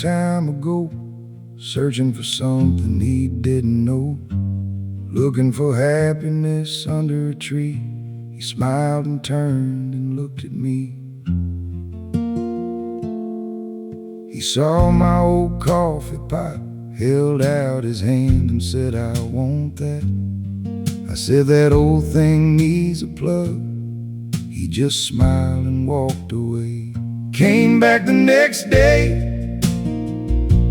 time ago, searching for something he didn't know, looking for happiness under a tree. He smiled and turned and looked at me. He saw my old coffee pot, held out his hand and said, "I want that." I said, "That old thing needs a plug." He just smiled and walked away. Came back the next day,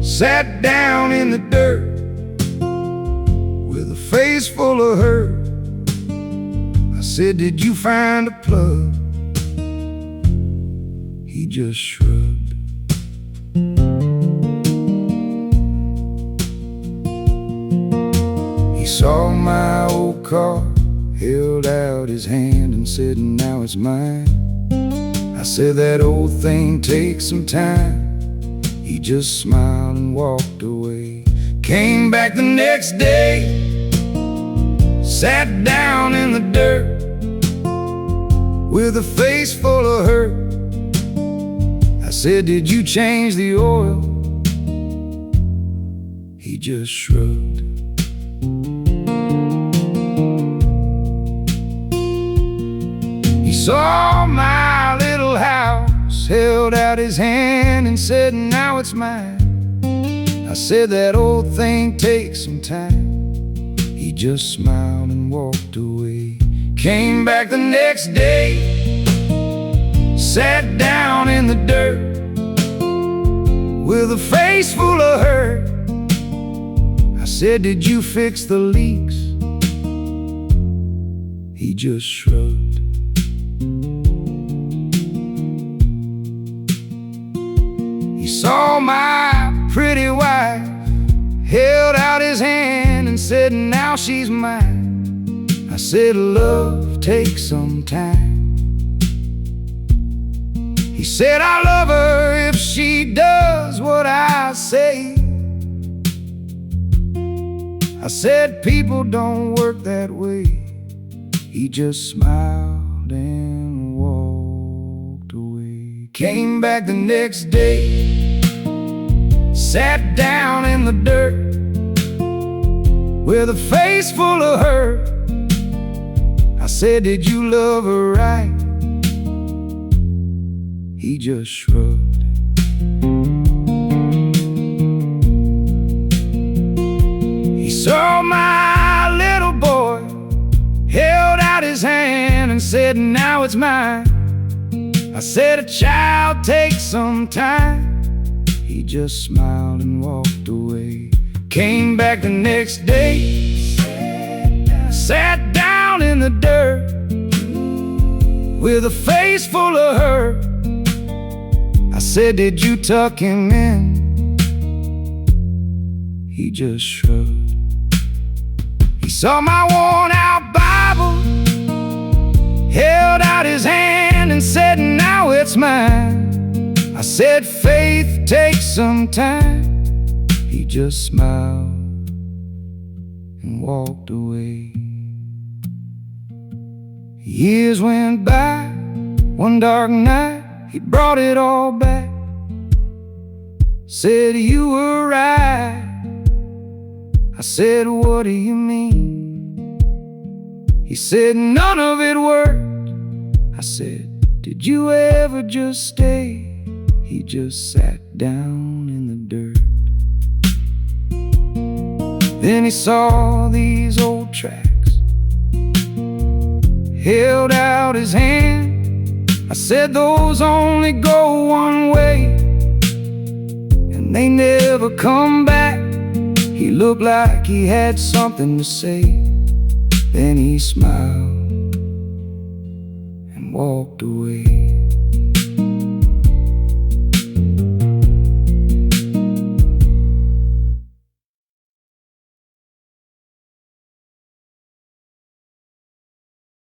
sat down in the dirt with a face full of hurt. I said, "Did you find a plug?" He just shrugged. He saw my old car, held out his hand and said, "Now it's mine." I said, "That old thing takes some time." He just smiled and walked away. Came back the next day, sat down in the dirt with a face full of hurt. I said, "Did you change the oil?" He just shrugged. He saw my little house, held out his hand and said, "Now it's mine." I said, "That old thing takes some time." He just smiled and walked away. Came back the next day, sat down in the dirt with a face full of hurt. I said, "Did you fix the leaks?" He just shrugged. He saw my pretty wife, held out his hand and said, "Now she's mine." I said, "Love takes some time." He said, "I love her if she does what I say." I said, "People don't work that way." He just smiled and walked away. Came back the next day, sat down in the dirt with a face full of hurt. I said, "Did you love her right?" He just shrugged. He saw my little boy, held out his hand and said, "Now it's mine." I said, "A child takes some time." He just smiled and walked away. Came back the next day, sat down in the dirt with a face full of hurt. I said, "Did you tuck him in?" He just shrugged. He saw my worn-out Bible, held out his hand and said, "Now it's mine." I said, "Faith takes some time." He just smiled and walked away. Years went by. One dark night, he brought it all back. Said, "You were right." I said, "What do you mean?" He said, "None of it worked." I said, "Did you ever just stay?" He just sat down in the dirt. Then he saw these old tracks, held out his hand. I said, "Those only go one way, and they never come back." He looked like he had something to say. Then he smiled and walked away.